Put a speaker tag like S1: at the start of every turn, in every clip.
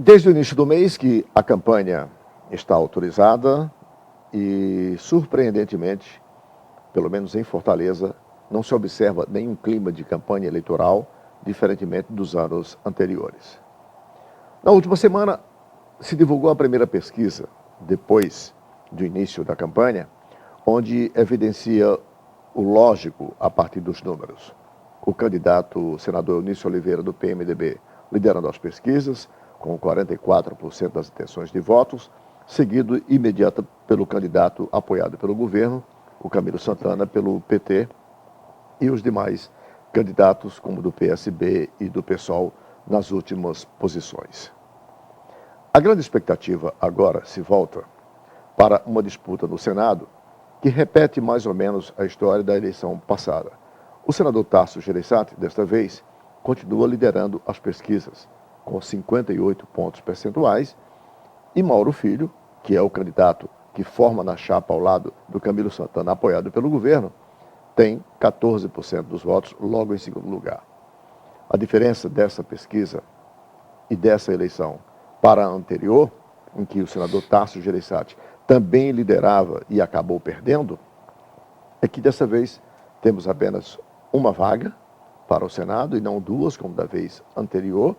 S1: Desde o início do mês que a campanha está autorizada e, surpreendentemente, pelo menos em Fortaleza, não se observa nenhum clima de campanha eleitoral, diferentemente dos anos anteriores. Na última semana, se divulgou a primeira pesquisa, depois do início da campanha, onde evidencia o lógico a partir dos números. O candidato senador Eunício Oliveira, do PMDB, liderando as pesquisas, com 44% das intenções de votos, seguido imediato pelo candidato apoiado pelo governo, o Camilo Santana, pelo PT, e os demais candidatos, como do PSB e do PSOL, nas últimas posições. A grande expectativa agora se volta para uma disputa no Senado que repete mais ou menos a história da eleição passada. O senador Tasso Gereissati, desta vez, continua liderando as pesquisas, com 58 pontos percentuais, e Mauro Filho, que é o candidato que forma na chapa ao lado do Camilo Santana, apoiado pelo governo, tem 14% dos votos, logo em segundo lugar. A diferença dessa pesquisa e dessa eleição para a anterior, em que o senador Tasso Gereissati também liderava e acabou perdendo, é que dessa vez temos apenas uma vaga para o Senado e não duas, como da vez anterior,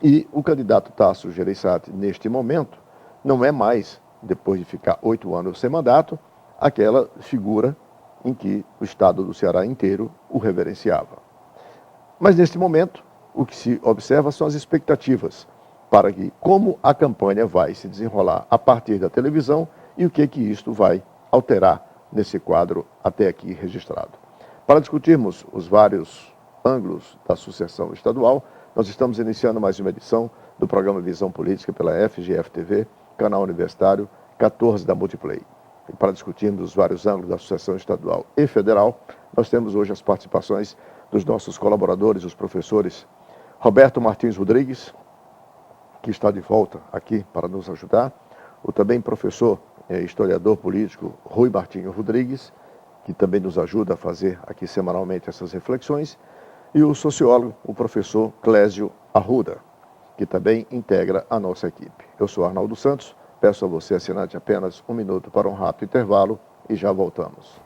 S1: e o candidato Tasso Gereissati, neste momento, não é mais, depois de ficar 8 anos sem mandato, aquela figura em que o estado do Ceará inteiro o reverenciava. Mas, neste momento, o que se observa são as expectativas para que, como a campanha vai se desenrolar a partir da televisão e o que isto vai alterar nesse quadro até aqui registrado. Para discutirmos os vários ângulos da sucessão estadual, nós estamos iniciando mais uma edição do programa Visão Política pela FGF-TV, canal universitário 14 da Multiplay. E para discutirmos os vários ângulos da sucessão estadual e federal, nós temos hoje as participações dos nossos colaboradores, os professores Roberto Martins Rodrigues, que está de volta aqui para nos ajudar, o também professor historiador político Rui Martinho Rodrigues, que também nos ajuda a fazer aqui semanalmente essas reflexões, e o sociólogo, o professor Clésio Arruda, que também integra a nossa equipe. Eu sou Arnaldo Santos, peço a você, assinante, apenas um minuto para um rápido intervalo e já voltamos.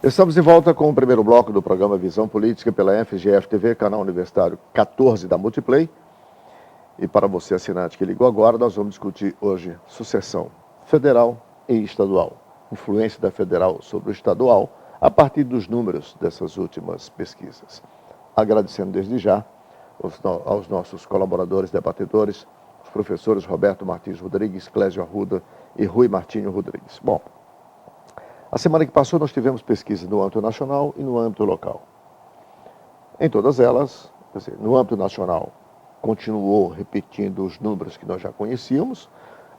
S1: Estamos de volta com o primeiro bloco do programa Visão Política pela FGF-TV, canal universitário 14 da Multiplay. E para você, assinante que ligou agora, nós vamos discutir hoje sucessão federal e estadual. Influência da federal sobre o estadual, a partir dos números dessas últimas pesquisas. Agradecendo desde já aos nossos colaboradores, debatedores, os professores Roberto Martins Rodrigues, Clésio Arruda e Rui Martinho Rodrigues. Bom, a semana que passou nós tivemos pesquisas no âmbito nacional e no âmbito local. Em todas elas, no âmbito nacional, continuou repetindo os números que nós já conhecíamos,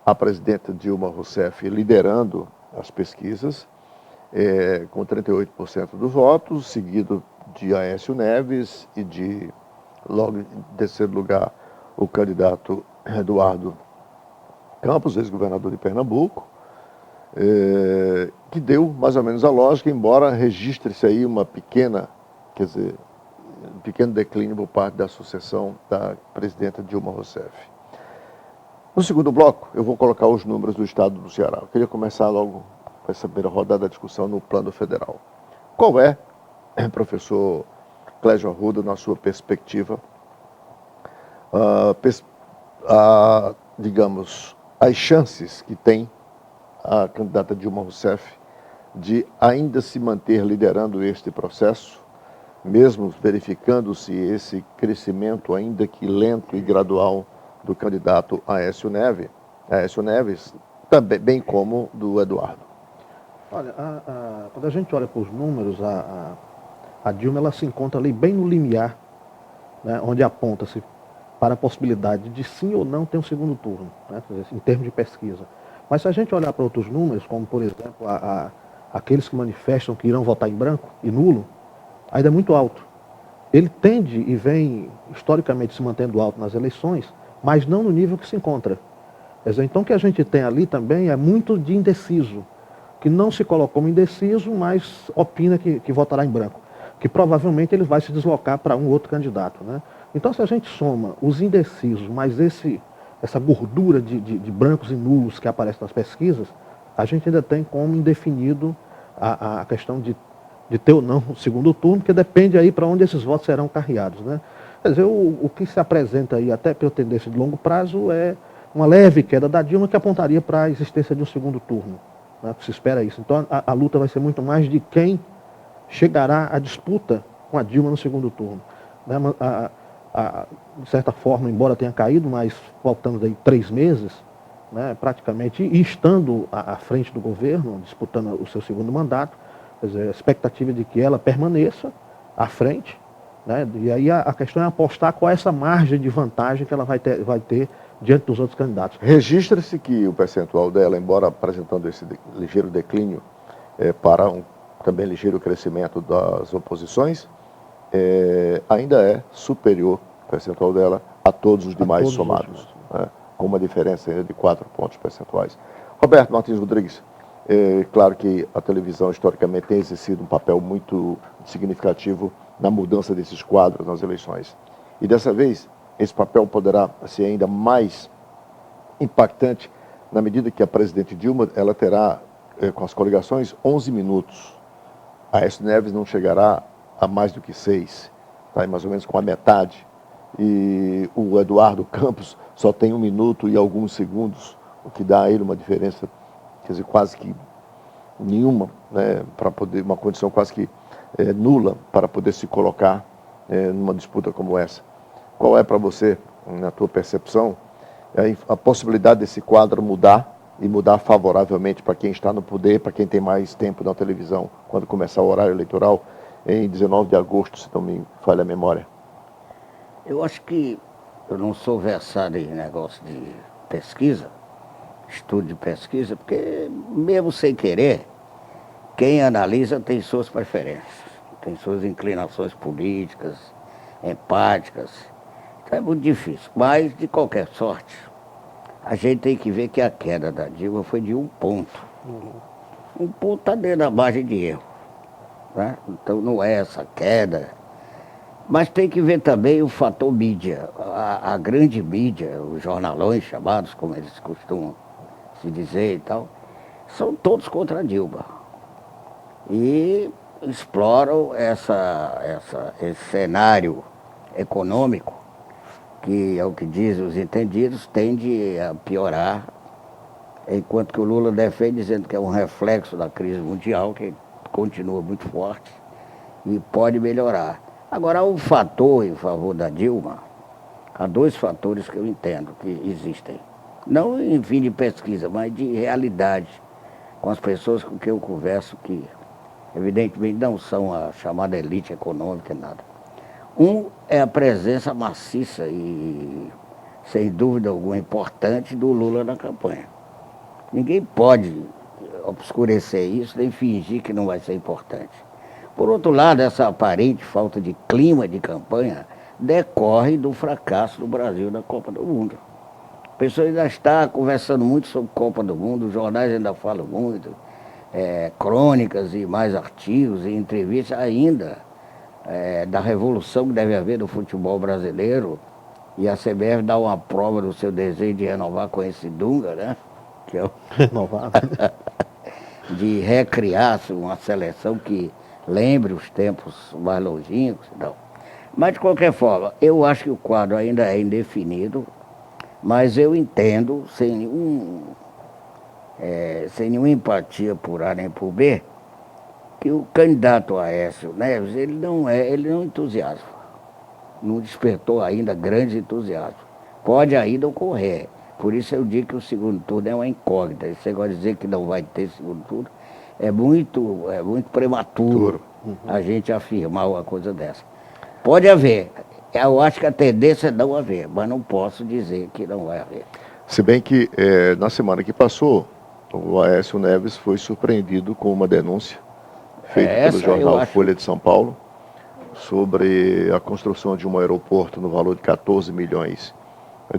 S1: a presidenta Dilma Rousseff liderando as pesquisas, com 38% dos votos, seguido de Aécio Neves e de, logo em terceiro lugar, o candidato Eduardo Campos, ex-governador de Pernambuco, que deu mais ou menos a lógica, embora registre-se aí uma pequena, um pequeno declínio por parte da sucessão da presidenta Dilma Rousseff. No segundo bloco, eu vou colocar os números do estado do Ceará. Eu queria começar logo com essa primeira rodada da discussão no plano federal. Qual é, professor Clésio Arruda, na sua perspectiva, digamos, as chances que tem a candidata Dilma Rousseff de ainda se manter liderando este processo, mesmo verificando-se esse crescimento, ainda que lento e gradual, do candidato Aécio Neves, também, bem como do Eduardo?
S2: Olha, quando a gente olha para os números, a Dilma ela se encontra ali bem no limiar, né, onde aponta-se para a possibilidade de sim ou não ter um segundo turno, né, em termos de pesquisa. Mas se a gente olhar para outros números, como por exemplo aqueles que manifestam que irão votar em branco e nulo, ainda é muito alto. Ele tende e vem historicamente se mantendo alto nas eleições, mas não no nível que se encontra. Quer dizer, então o que a gente tem ali também é muito de indeciso, que não se coloca como indeciso, mas opina que votará em branco, que provavelmente ele vai se deslocar para um outro candidato, né? Então se a gente soma os indecisos, mais essa gordura de brancos e nulos que aparece nas pesquisas, a gente ainda tem como indefinido a questão de ter ou não o segundo turno, que depende aí para onde esses votos serão carreados, né? Quer dizer, o que se apresenta aí, até pela tendência de longo prazo, é uma leve queda da Dilma que apontaria para a existência de um segundo turno, né? Se espera isso. Então a luta vai ser muito mais de quem chegará à disputa com a Dilma no segundo turno, né? De certa forma, embora tenha caído, mas faltando aí 3 meses, né, praticamente, e estando à frente do governo, disputando o seu segundo mandato, quer dizer, a expectativa de que ela permaneça à frente, né, e aí a questão é apostar qual é essa margem de vantagem que ela vai ter diante dos outros candidatos.
S1: Registra-se que o percentual dela, embora apresentando esse ligeiro declínio para um também ligeiro crescimento das oposições, ainda é superior, o percentual dela, a todos os demais somados, né, com uma diferença ainda de 4 pontos percentuais. Roberto Martins Rodrigues, claro que a televisão historicamente tem exercido um papel muito significativo na mudança desses quadros nas eleições. E dessa vez, esse papel poderá ser ainda mais impactante na medida que a presidente Dilma ela terá, com as coligações, 11 minutos. A Aécio Neves não chegará a mais do que 6, tá? Mais ou menos com a metade. E o Eduardo Campos só tem 1 minuto e alguns segundos, o que dá a ele uma diferença, quer dizer, quase que nenhuma, né, para poder, uma condição quase que nula para poder se colocar numa disputa como essa. Qual é para você, na tua percepção, a possibilidade desse quadro mudar e mudar favoravelmente para quem está no poder, para quem tem mais tempo na televisão, quando começar o horário eleitoral, em 19 de agosto, se não me falha a memória?
S3: Eu acho que eu não sou versado em negócio de pesquisa, estudo de pesquisa, porque mesmo sem querer, quem analisa tem suas preferências, tem suas inclinações políticas, empáticas. Então é muito difícil, mas de qualquer sorte, a gente tem que ver que a queda da Dilma foi de 1 ponto. 1 ponto está dentro da margem de erro, né? Então não é essa queda. Mas tem que ver também o fator mídia. A grande mídia, os jornalões chamados, como eles costumam se dizer e tal, são todos contra a Dilma. E exploram esse cenário econômico, que é o que dizem os entendidos, tende a piorar, enquanto que o Lula defende dizendo que é um reflexo da crise mundial, que continua muito forte e pode melhorar. Agora, há um fator em favor da Dilma, há 2 fatores que eu entendo que existem. Não em fim de pesquisa, mas de realidade, com as pessoas com quem eu converso, que evidentemente não são a chamada elite econômica, nada. Um é a presença maciça e, sem dúvida alguma, importante do Lula na campanha. Ninguém pode obscurecer isso, nem fingir que não vai ser importante. Por outro lado, essa aparente falta de clima de campanha decorre do fracasso do Brasil na Copa do Mundo. A pessoa ainda está conversando muito sobre Copa do Mundo, os jornais ainda falam muito, crônicas e mais artigos e entrevistas ainda da revolução que deve haver no futebol brasileiro, e a CBF dá uma prova do seu desejo de renovar com esse Dunga, né? Que é
S2: Renovado.
S3: de recriar uma seleção que lembre os tempos mais longínquos e tal. Mas, de qualquer forma, eu acho que o quadro ainda é indefinido, mas eu entendo, sem nenhuma empatia por A nem por B, que o candidato Aécio Neves, ele não entusiasma. Não despertou ainda grande entusiasmo. Pode ainda ocorrer. Por isso eu digo que o segundo turno é uma incógnita. Esse negócio de dizer que não vai ter segundo turno é muito prematuro a gente afirmar uma coisa dessa. Pode haver. Eu acho que a tendência é não haver, mas não posso dizer que não vai haver.
S1: Se bem que na semana que passou, O Aécio Neves foi surpreendido com uma denúncia feita pelo
S3: Essa eu
S1: jornal
S3: acho.
S1: Folha de São Paulo sobre a construção de um aeroporto no valor de 14 milhões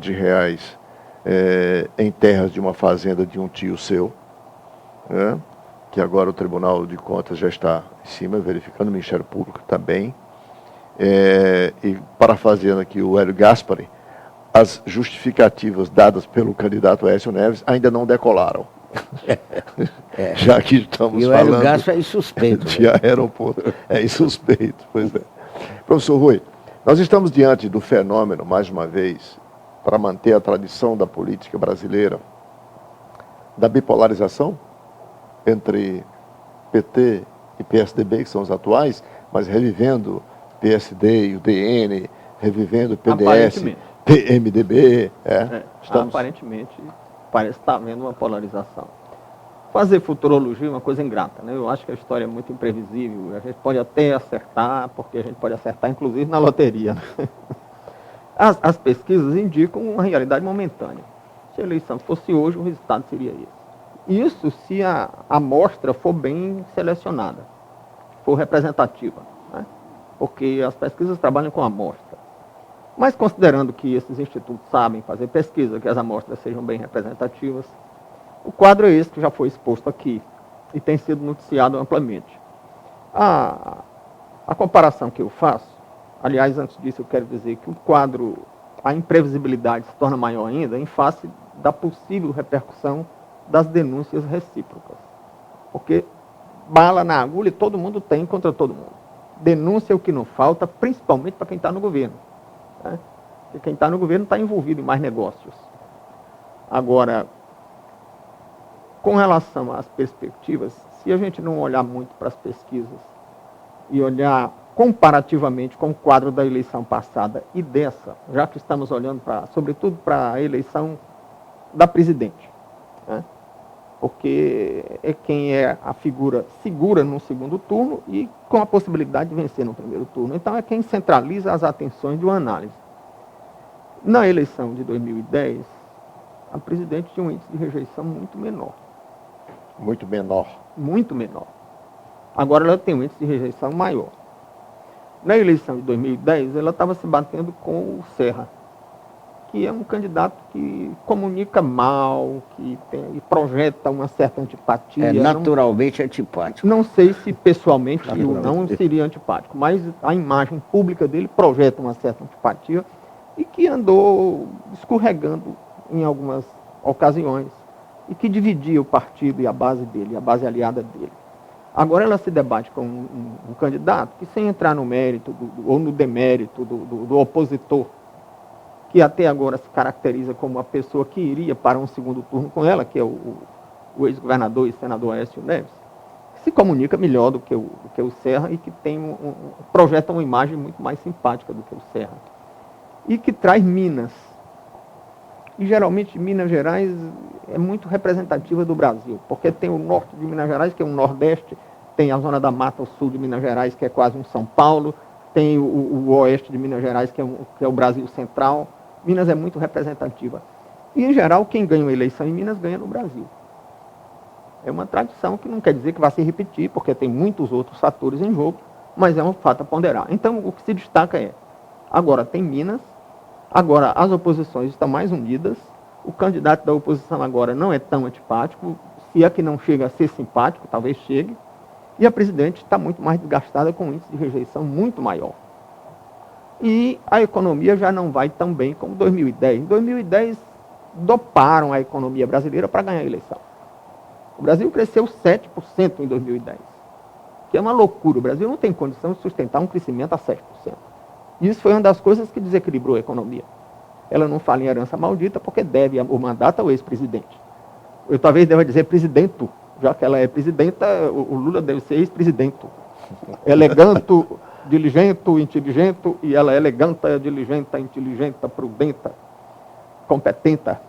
S1: de reais em terras de uma fazenda de um tio seu, né? Que agora o Tribunal de Contas já está em cima, verificando, o Ministério Público também. E parafraseando aqui o Hélio Gaspari, as justificativas dadas pelo candidato Aécio Neves ainda não decolaram. Já que estamos
S3: E o Hélio
S1: falando
S3: Gaspari é insuspeito.
S1: de aeroporto. É insuspeito, pois é. Professor Rui, nós estamos diante do fenômeno, mais uma vez, para manter a tradição da política brasileira, da bipolarização entre PT e PSDB, que são os atuais, mas revivendo PSD e o DN, revivendo PDS, PMDB.
S4: Aparentemente, parece estar havendo uma polarização. Fazer futurologia é uma coisa ingrata, né? Eu acho que a história é muito imprevisível. A gente pode até acertar, porque a gente pode acertar, inclusive, na loteria. As pesquisas indicam uma realidade momentânea. Se a eleição fosse hoje, o resultado seria esse. Isso se a amostra for bem selecionada, for representativa, né? Porque as pesquisas trabalham com amostra. Mas considerando que esses institutos sabem fazer pesquisa, que as amostras sejam bem representativas, o quadro é esse que já foi exposto aqui e tem sido noticiado amplamente. A comparação que eu faço, aliás, antes disso eu quero dizer que o quadro, a imprevisibilidade se torna maior ainda em face da possível repercussão das denúncias recíprocas. Porque bala na agulha todo mundo tem contra todo mundo. Denúncia é o que não falta, principalmente para quem está no governo, né? Porque quem está no governo está envolvido em mais negócios. Agora, com relação às perspectivas, se a gente não olhar muito para as pesquisas e olhar comparativamente com o quadro da eleição passada e dessa, já que estamos olhando, sobretudo para a eleição da presidente, né? Porque é quem é a figura segura no segundo turno e com a possibilidade de vencer no primeiro turno. Então é quem centraliza as atenções de uma análise. Na eleição de 2010, a presidente tinha um índice de rejeição muito menor.
S1: Muito menor.
S4: Muito menor. Agora ela tem um índice de rejeição maior. Na eleição de 2010, ela estava se batendo com o Serra, que é um candidato que comunica mal, que projeta uma certa antipatia.
S3: É naturalmente antipático.
S4: Não sei se pessoalmente não seria antipático, mas a imagem pública dele projeta uma certa antipatia e que andou escorregando em algumas ocasiões e que dividia o partido e a base dele, a base aliada dele. Agora ela se debate com um candidato que, sem entrar no mérito ou no demérito do opositor, que até agora se caracteriza como a pessoa que iria para um segundo turno com ela, que é o ex-governador e senador Aécio Neves, que se comunica melhor do que o Serra e que projeta uma imagem muito mais simpática do que o Serra. E que traz Minas. E geralmente Minas Gerais é muito representativa do Brasil, porque tem o norte de Minas Gerais, que é um nordeste, tem a zona da mata, o sul de Minas Gerais, que é quase um São Paulo, tem o oeste de Minas Gerais, que é o Brasil central. Minas é muito representativa. E, em geral, quem ganha uma eleição em Minas ganha no Brasil. É uma tradição que não quer dizer que vai se repetir, porque tem muitos outros fatores em jogo, mas é um fato a ponderar. Então, o que se destaca agora tem Minas, agora as oposições estão mais unidas, o candidato da oposição agora não é tão antipático, se é que não chega a ser simpático, talvez chegue, e a presidente está muito mais desgastada com um índice de rejeição muito maior. E a economia já não vai tão bem como 2010. Em 2010, doparam a economia brasileira para ganhar a eleição. O Brasil cresceu 7% em 2010, que é uma loucura. O Brasil não tem condição de sustentar um crescimento a 7%. Isso foi uma das coisas que desequilibrou a economia. Ela não fala em herança maldita porque deve o mandato ao ex-presidente. Eu talvez deva dizer presidente, já que ela é presidenta, o Lula deve ser ex-presidente. Eleganto, diligento, inteligente, e ela é eleganta, diligenta, inteligente, prudenta, competenta.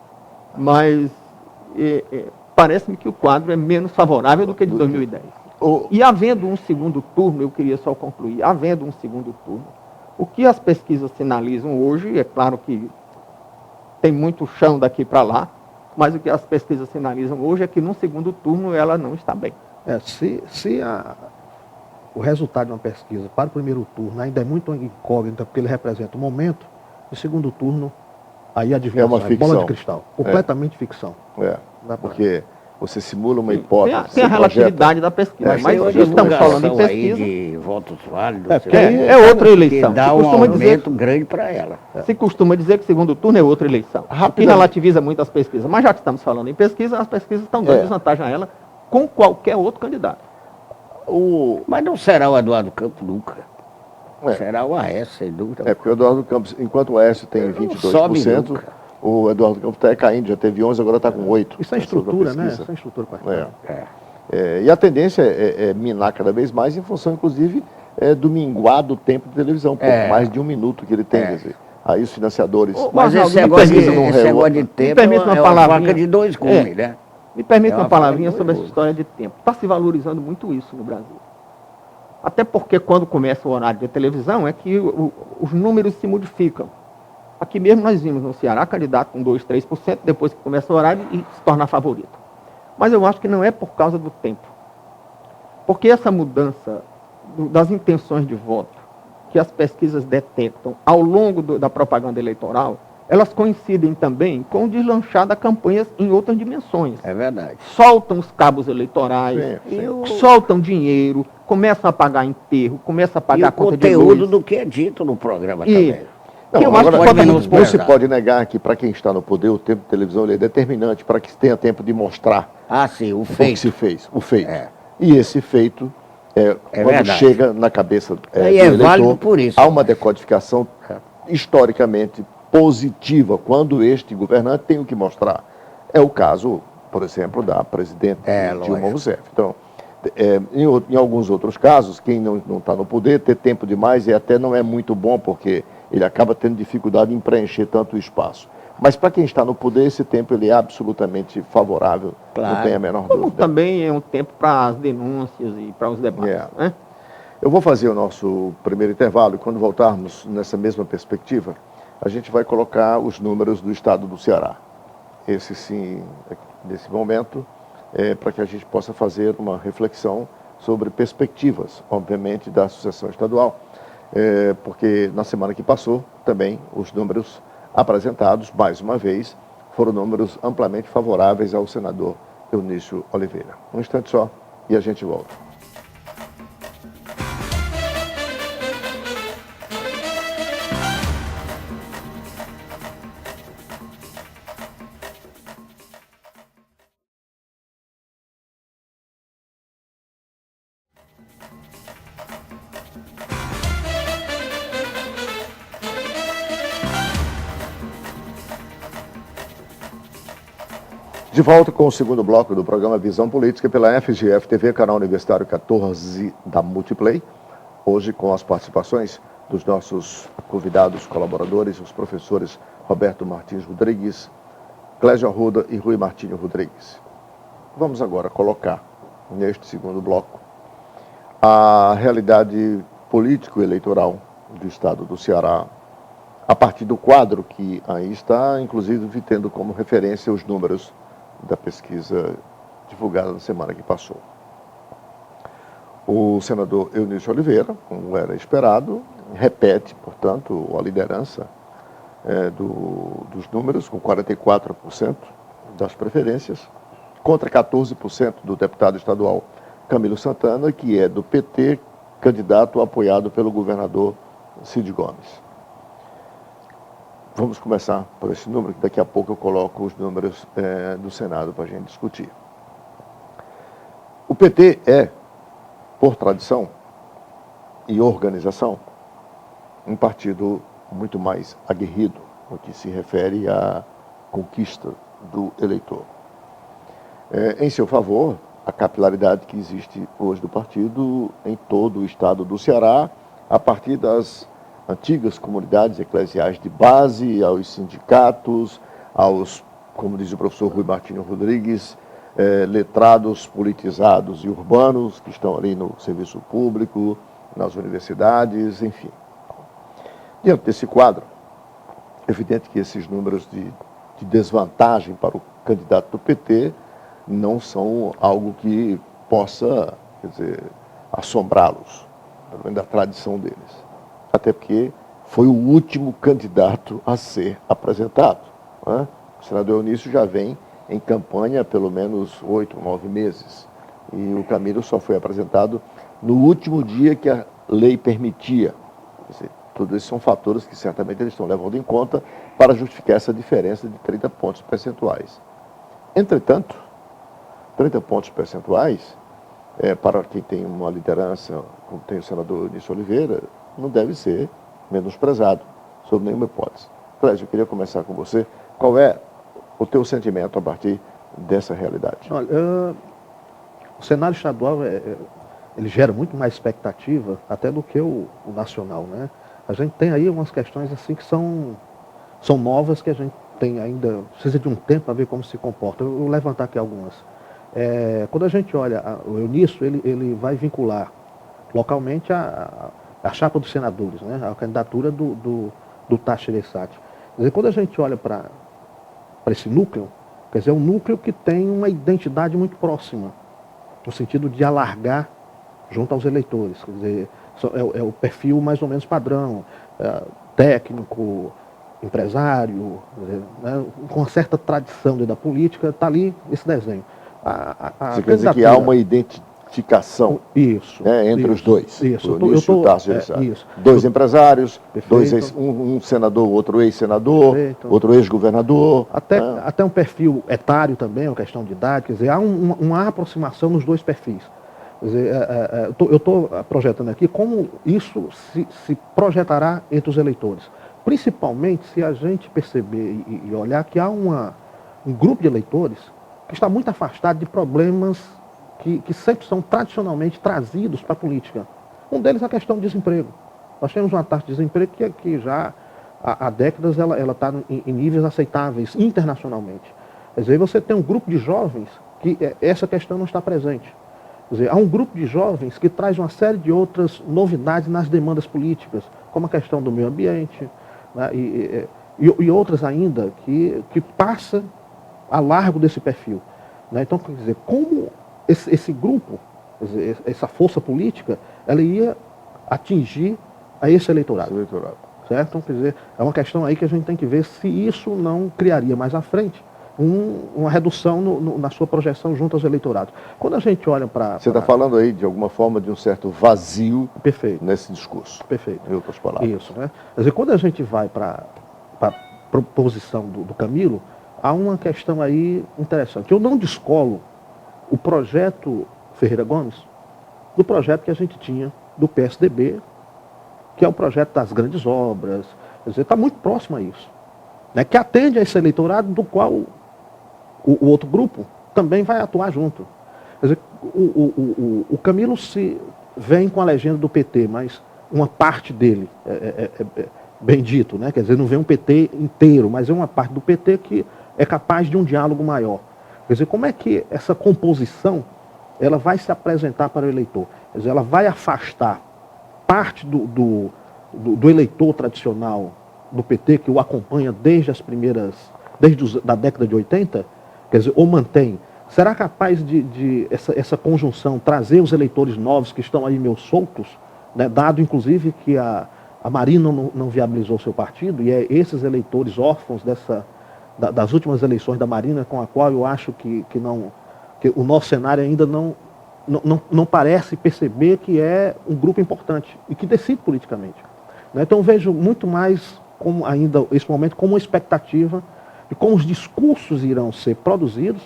S4: Mas parece-me que o quadro é menos favorável do que de 2010. E havendo um segundo turno, eu queria só concluir, havendo um segundo turno, o que as pesquisas sinalizam hoje, é claro que tem muito chão daqui para lá, mas o que as pesquisas sinalizam hoje é que no segundo turno ela não está bem.
S2: O resultado de uma pesquisa para o primeiro turno ainda é muito incógnita, porque ele representa o momento, no segundo turno, aí a adivinhação
S1: uma ficção.
S2: Bola de cristal, completamente ficção.
S1: Porque você simula uma hipótese.
S4: Tem a relatividade da pesquisa, mas estamos falando em pesquisa.
S3: De votos válidos.
S4: É outra eleição.
S3: Que dá um aumento grande para ela.
S4: Se costuma dizer que segundo turno é outra eleição, que relativiza muito as pesquisas. Mas já que estamos falando em pesquisa, as pesquisas estão dando desvantagem a ela com qualquer outro candidato.
S3: Mas não será o Eduardo Campos nunca. Será o Aécio, sem dúvida.
S1: Porque o Eduardo Campos, enquanto o Aécio tem 22%, o Eduardo Campos está caindo, já teve 11%, agora está com 8%.
S2: Isso é estrutura, né? Isso é estrutura partidária.
S1: E a tendência é minar cada vez mais em função, inclusive, do minguado tempo de televisão, pouco mais de 1 minuto que ele tem. Quer dizer, aí os financiadores...
S3: Mas esse negócio de tempo é uma faca de 2 gumes, né?
S4: Me permita uma palavrinha sobre essa história de tempo. Está se valorizando muito isso no Brasil. Até porque quando começa o horário de televisão é que os números se modificam. Aqui mesmo nós vimos no Ceará candidato com 2%, 3%, depois que começa o horário e se torna favorito. Mas eu acho que não é por causa do tempo. Porque essa mudança das intenções de voto que as pesquisas detectam ao longo da propaganda eleitoral, elas coincidem também com o deslanchar da campanha em outras dimensões.
S3: É verdade.
S4: Soltam os cabos eleitorais, soltam dinheiro, começam a pagar enterro, começam a pagar conta de luz.
S3: O conteúdo do que é dito no programa também.
S1: Não se pode negar que para quem está no poder, o tempo de televisão ele é determinante para que tenha tempo de mostrar
S3: o feito.
S1: que se fez, o feito. E esse feito, quando
S3: verdade.
S1: Chega na cabeça do
S3: eleitor, válido por isso.
S1: Há uma decodificação historicamente positiva quando este governante tem o que mostrar. É o caso, por exemplo, da presidente Dilma Rousseff. Então, em alguns outros casos, quem não está no poder, ter tempo demais até não é muito bom, porque ele acaba tendo dificuldade em preencher tanto o espaço. Mas para quem está no poder, esse tempo ele é absolutamente favorável, não tem a menor dúvida.
S4: Como também é um tempo para as denúncias e para os debates. Né?
S1: Eu vou fazer o nosso primeiro intervalo e quando voltarmos nessa mesma perspectiva, a gente vai colocar os números do estado do Ceará. Esse sim, nesse momento, para que a gente possa fazer uma reflexão sobre perspectivas, obviamente, da Associação Estadual, porque na semana que passou, também, os números apresentados, mais uma vez, foram números amplamente favoráveis ao senador Eunício Oliveira. Um instante só e a gente volta. De volta com o segundo bloco do programa Visão Política pela FGF TV, canal Universitário 14 da Multiplay. Hoje com as participações dos nossos convidados, colaboradores, os professores Roberto Martins Rodrigues, Clésio Arruda e Rui Martinho Rodrigues. Vamos agora colocar, neste segundo bloco, a realidade político-eleitoral do estado do Ceará, a partir do quadro que aí está, inclusive tendo como referência os números da pesquisa divulgada na semana que passou. O senador Eunício Oliveira, como era esperado, repete, portanto, a liderança dos números, com 44% das preferências, contra 14% do deputado estadual Camilo Santana, que é do PT, candidato apoiado pelo governador Cid Gomes. Vamos começar por esse número, que daqui a pouco eu coloco os números do Senado para a gente discutir. O PT é, por tradição e organização, um partido muito mais aguerrido no que se refere à conquista do eleitor. Em seu favor, a capilaridade que existe hoje do partido em todo o estado do Ceará, a partir das antigas comunidades eclesiais de base, aos sindicatos, aos, como diz o professor Rui Martinho Rodrigues, letrados, politizados e urbanos, que estão ali no serviço público, nas universidades, enfim. Diante desse quadro, é evidente que esses números de desvantagem para o candidato do PT não são algo que possa, quer dizer, assombrá-los, pelo menos da tradição deles. Até porque foi o último candidato a ser apresentado, né? O senador Eunício já vem em campanha há pelo menos 8, 9 meses. E o Camilo só foi apresentado no último dia que a lei permitia. Quer dizer, tudo isso são fatores que certamente eles estão levando em conta para justificar essa diferença de 30 pontos percentuais. Entretanto, 30 pontos percentuais, para quem tem uma liderança, como tem o senador Eunício Oliveira, não deve ser menosprezado, sob nenhuma hipótese. Clésio, eu queria começar com você. Qual é o teu sentimento a partir dessa realidade?
S2: Olha, o cenário estadual ele gera muito mais expectativa até do que o nacional, né? A gente tem aí umas questões assim que são novas, que a gente tem ainda, precisa de um tempo para ver como se comporta. Eu vou levantar aqui algumas. Quando a gente olha o Eunício, ele vai vincular localmente a chapa dos senadores, né? A candidatura do Tasso Gereissati. Quer dizer, quando a gente olha para esse núcleo, quer dizer, é um núcleo que tem uma identidade muito próxima, no sentido de alargar junto aos eleitores. Quer dizer, é o perfil mais ou menos padrão, técnico, empresário, quer dizer, né, com uma certa tradição da política, está ali esse desenho.
S1: Você quer dizer que há uma identificação entre os dois?
S2: Isso.
S1: O Eunício e o Tasso Gereissati. Dois empresários, um senador, outro ex-senador, outro ex-governador.
S2: Até um perfil etário também, uma questão de idade. Quer dizer, há uma aproximação nos dois perfis. Quer dizer, eu estou projetando aqui como isso se projetará entre os eleitores. Principalmente se a gente perceber e olhar que há um grupo de eleitores que está muito afastado de problemas que sempre são tradicionalmente trazidos para a política. Um deles é a questão do desemprego. Nós temos uma taxa de desemprego que já há décadas ela está em níveis aceitáveis internacionalmente. Quer dizer, você tem um grupo de jovens que essa questão não está presente. Quer dizer, há um grupo de jovens que traz uma série de outras novidades nas demandas políticas, como a questão do meio ambiente, né, e outras ainda que passa a largo desse perfil. Né? Então, quer dizer, como esse grupo, quer dizer, essa força política, ela ia atingir a esse eleitorado. Certo? Então, quer dizer, é uma questão aí que a gente tem que ver se isso não criaria mais à frente uma redução na sua projeção junto aos eleitorados. Quando a gente olha para...
S1: Você está falando aí, de alguma forma, de um certo vazio nesse discurso.
S2: Perfeito.
S1: Em outras palavras.
S2: Isso, né? Quer dizer, quando a gente vai para a proposição do Camilo, há uma questão aí interessante. Eu não descolo o projeto Ferreira Gomes do projeto que a gente tinha do PSDB, que é o projeto das grandes obras. Quer dizer, está muito próximo a isso. Né? Que atende a esse eleitorado do qual o outro grupo também vai atuar junto. Quer dizer, o Camilo se vem com a legenda do PT, mas uma parte dele, bem dito, né? Quer dizer, não vem um PT inteiro, mas é uma parte do PT que é capaz de um diálogo maior. Quer dizer, como é que essa composição ela vai se apresentar para o eleitor? Quer dizer, ela vai afastar parte do eleitor tradicional do PT, que o acompanha desde da década de 80, quer dizer, ou mantém. Será capaz de essa conjunção trazer os eleitores novos que estão aí meio soltos, né, dado inclusive que a Marina não viabilizou seu partido, e é esses eleitores órfãos das últimas eleições da Marina, com a qual eu acho que o nosso cenário ainda não parece perceber que é um grupo importante e que decide politicamente. Né? Então eu vejo muito mais como ainda esse momento como uma expectativa de como os discursos irão ser produzidos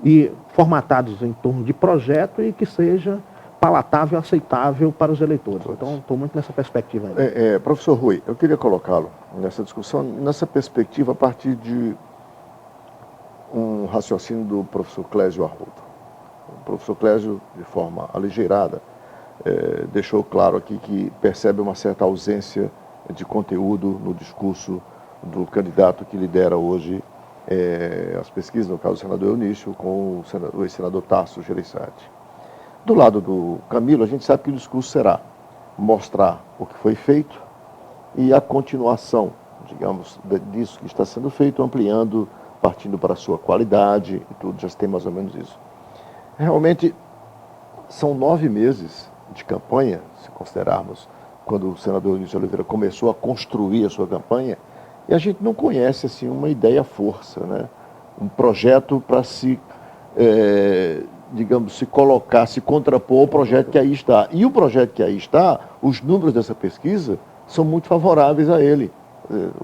S2: e formatados em torno de projeto e que seja palatável e aceitável para os eleitores. Então estou muito nessa perspectiva ainda.
S1: Professor Rui, eu queria colocá-lo nessa discussão, nessa perspectiva a partir de um raciocínio do professor Clésio Arruda. O professor Clésio, de forma aligeirada, deixou claro aqui que percebe uma certa ausência de conteúdo no discurso do candidato que lidera hoje as pesquisas, no caso do senador Eunício, com o ex-senador Tasso Gereissati. Do lado do Camilo, a gente sabe que o discurso será mostrar o que foi feito e a continuação, digamos, disso que está sendo feito, ampliando partindo para a sua qualidade e tudo, já se tem mais ou menos isso. Realmente, são 9 meses de campanha, se considerarmos, quando o senador Eunício Oliveira começou a construir a sua campanha, e a gente não conhece assim uma ideia força, né? Um projeto para se, digamos, se colocar, se contrapor ao projeto que aí está. E o projeto que aí está, os números dessa pesquisa são muito favoráveis a ele.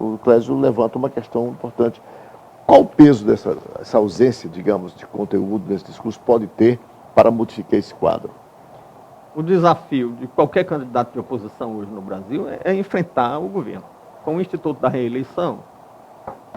S1: O Clésio levanta uma questão importante. Qual o peso dessa ausência, digamos, de conteúdo nesse discurso pode ter para modificar esse quadro?
S4: O desafio de qualquer candidato de oposição hoje no Brasil é enfrentar o governo. Com o Instituto da Reeleição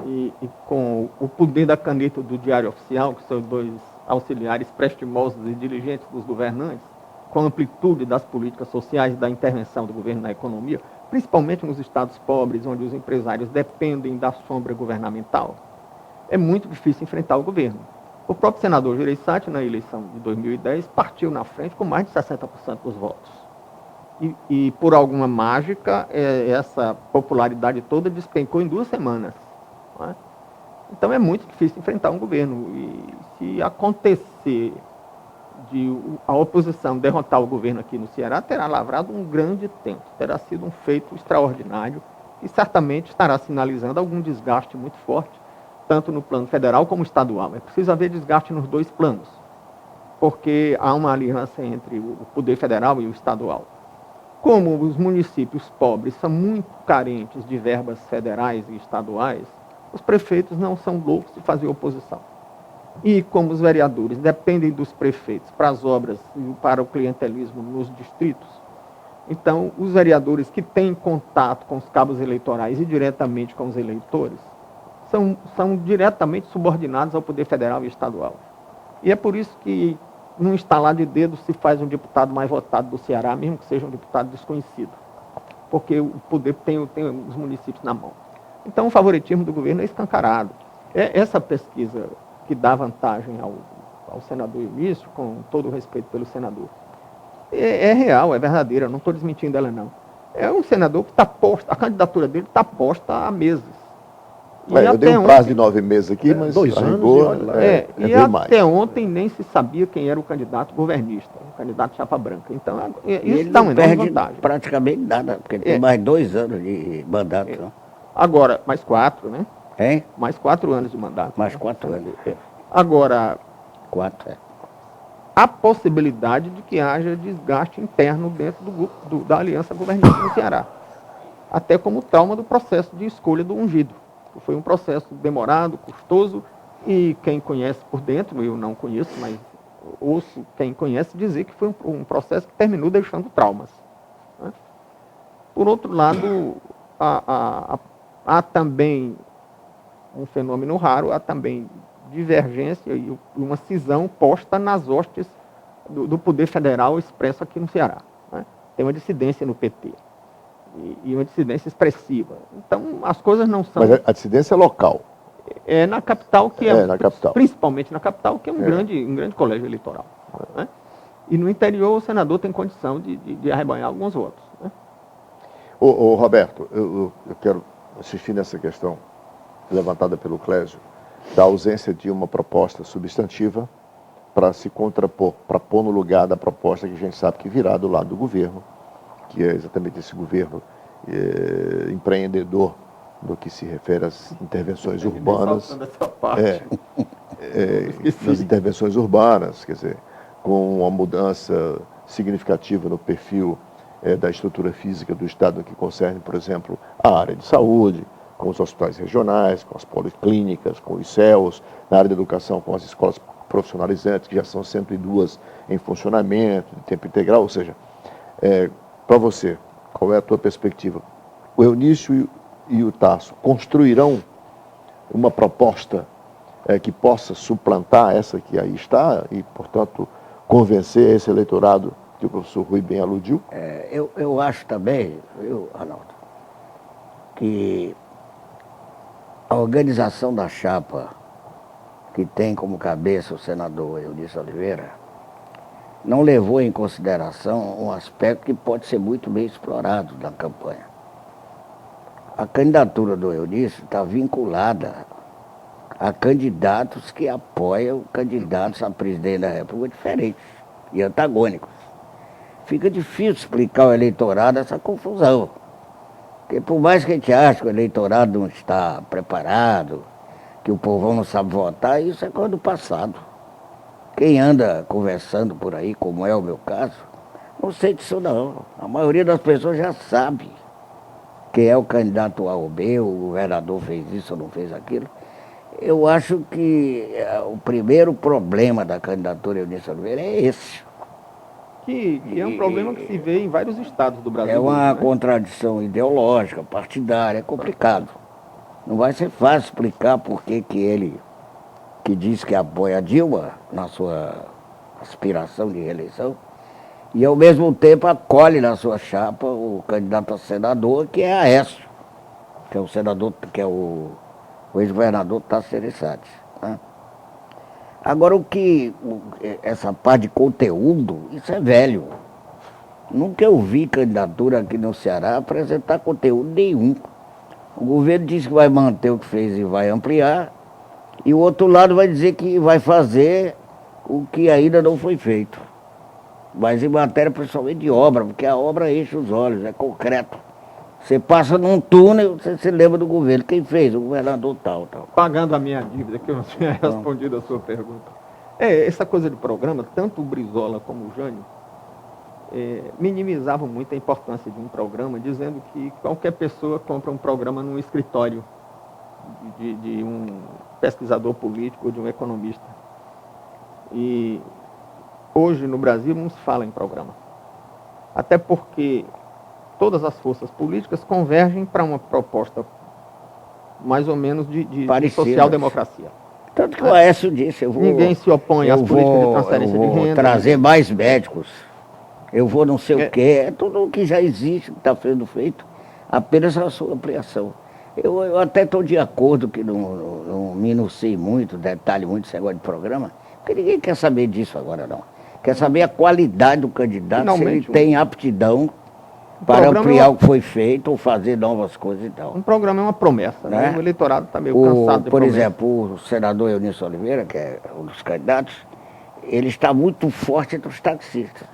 S4: e com o poder da caneta do Diário Oficial, que são dois auxiliares prestimosos e diligentes dos governantes, com a amplitude das políticas sociais e da intervenção do governo na economia, principalmente nos estados pobres, onde os empresários dependem da sombra governamental, é muito difícil enfrentar o governo. O próprio senador Gereissati, na eleição de 2010, partiu na frente com mais de 60% dos votos. E por alguma mágica, essa popularidade toda despencou em 2 semanas. Não é? Então é muito difícil enfrentar um governo. E se acontecer de a oposição derrotar o governo aqui no Ceará, terá lavrado um grande tempo. Terá sido um feito extraordinário e certamente estará sinalizando algum desgaste muito forte, tanto no plano federal como estadual. É preciso haver desgaste nos 2 planos, porque há uma aliança entre o poder federal e o estadual. Como os municípios pobres são muito carentes de verbas federais e estaduais, os prefeitos não são loucos de fazer oposição. E como os vereadores dependem dos prefeitos para as obras e para o clientelismo nos distritos, então os vereadores que têm contato com os cabos eleitorais e diretamente com os eleitores são diretamente subordinados ao poder federal e estadual. E é por isso que, num estalar de dedos, se faz um deputado mais votado do Ceará, mesmo que seja um deputado desconhecido, porque o poder tem os municípios na mão. Então, o favoritismo do governo é escancarado. Essa pesquisa que dá vantagem ao senador Eunício, com todo o respeito pelo senador, é real, é verdadeira, eu não estou desmentindo ela, não. É um senador que está posto, a candidatura dele está posta há meses.
S1: Eu dei um prazo de 9 meses aqui, mas
S2: 2 anos
S1: rigor,
S4: e até ontem nem se sabia quem era o candidato governista, o candidato chapa branca. Então, isso dá uma enorme vantagem.
S3: Praticamente nada, porque ele tem mais 2 anos de mandato. Não?
S4: Agora, mais 4, né?
S3: Hein?
S4: Mais 4 anos de mandato.
S3: Mais 4 anos.
S4: Agora,
S3: 4,
S4: há possibilidade de que haja desgaste interno dentro da aliança governista no Ceará. Até como trauma do processo de escolha do ungido. Foi um processo demorado, custoso, e quem conhece por dentro, eu não conheço, mas ouço quem conhece dizer que foi um processo que terminou deixando traumas. Né? Por outro lado, há também um fenômeno raro, há também divergência e uma cisão posta nas hostes do poder federal expresso aqui no Ceará. Né? Tem uma dissidência no PT. E uma dissidência expressiva. Então, as coisas não são...
S1: Mas a dissidência é local.
S4: É na capital, que é
S1: na capital.
S4: Principalmente na capital, que é um grande colégio eleitoral. Né? E no interior, o senador tem condição de arrebanhar alguns votos. Né?
S1: Ô, Roberto, eu quero insistir nessa questão levantada pelo Clésio, da ausência de uma proposta substantiva para se contrapor, para pôr no lugar da proposta que a gente sabe que virá do lado do governo, que é exatamente esse governo empreendedor no que se refere às intervenções urbanas. Nas intervenções urbanas, quer dizer, com uma mudança significativa no perfil da estrutura física do Estado no que concerne, por exemplo, a área de saúde, com os hospitais regionais, com as policlínicas, com os CELs, na área da educação, com as escolas profissionalizantes, que já são 102 em funcionamento, de tempo integral, ou seja, para você, qual é a tua perspectiva? O Eunício e o Tasso construirão uma proposta que possa suplantar essa que aí está e, portanto, convencer esse eleitorado que o professor Rui bem aludiu?
S3: Eu acho também, Arnaldo, que a organização da chapa, que tem como cabeça o senador Eunício Oliveira, não levou em consideração um aspecto que pode ser muito bem explorado na campanha. A candidatura do Eunício está vinculada a candidatos que apoiam candidatos a presidente da República diferentes e antagônicos. Fica difícil explicar ao eleitorado essa confusão. Porque por mais que a gente ache que o eleitorado não está preparado, que o povão não sabe votar, isso é coisa do passado. Quem anda conversando por aí, como é o meu caso, não sei disso não. A maioria das pessoas já sabe quem é o candidato A ou B, o governador fez isso ou não fez aquilo. Eu acho que o primeiro problema da candidatura Eunice Oliveira é esse.
S4: Que é um problema que se vê em vários estados do Brasil.
S3: É uma
S4: né?
S3: contradição ideológica, partidária, é complicado. Não vai ser fácil explicar por que ele, que diz que apoia a Dilma na sua aspiração de reeleição, e ao mesmo tempo acolhe na sua chapa o candidato a senador, que é Aécio, que é o senador, que é o ex-governador Tasso Gereissati, né? Agora essa parte de conteúdo, isso é velho. Nunca eu vi candidatura aqui no Ceará apresentar conteúdo nenhum. O governo diz que vai manter o que fez e vai ampliar, e o outro lado vai dizer que vai fazer o que ainda não foi feito. Mas em matéria principalmente de obra, porque a obra enche os olhos, é concreto. Você passa num túnel, você se lembra do governo. Quem fez? O governador tal.
S4: Pagando a minha dívida, que eu não tinha respondido a sua pergunta. Essa coisa de programa, tanto o Brizola como o Jânio, minimizavam muito a importância de um programa, dizendo que qualquer pessoa compra um programa num escritório de um pesquisador político ou de um economista. E hoje no Brasil não se fala em programa. Até porque todas as forças políticas convergem para uma proposta mais ou menos de social-democracia.
S3: Tanto que o Aécio disse,
S4: ninguém se opõe às políticas de transferência de renda.
S3: Trazer mais médicos, eu vou não sei o quê, é tudo o que já existe, que está sendo feito, apenas a sua ampliação. Eu até estou de acordo que não minucie muito, detalhe muito esse negócio de programa, porque ninguém quer saber disso agora não. Quer saber a qualidade do candidato, finalmente, se ele tem aptidão para ampliar o que foi feito ou fazer novas coisas e tal.
S4: Um programa é uma promessa, né? O eleitorado está meio cansado de
S3: Por exemplo, o senador Eunice Oliveira, que é um dos candidatos, ele está muito forte entre os taxistas,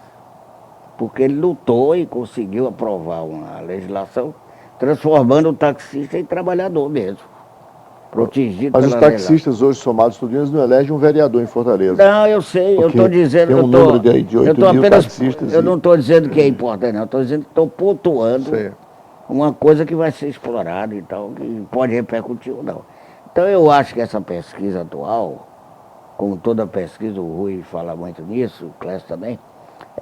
S3: porque ele lutou e conseguiu aprovar uma legislação transformando o taxista em trabalhador mesmo, protegido pela
S1: lei. Mas os taxistas hoje, somados tudinhos, não elegem um vereador em Fortaleza.
S3: Não, eu sei, eu estou dizendo...
S1: Tem um número de 8 mil taxistas.
S3: Eu não estou dizendo que é importante, não. Estou dizendo que estou pontuando uma coisa que vai ser explorada e tal, que pode repercutir ou não. Então eu acho que essa pesquisa atual, como toda pesquisa, o Rui fala muito nisso, o Clécio também,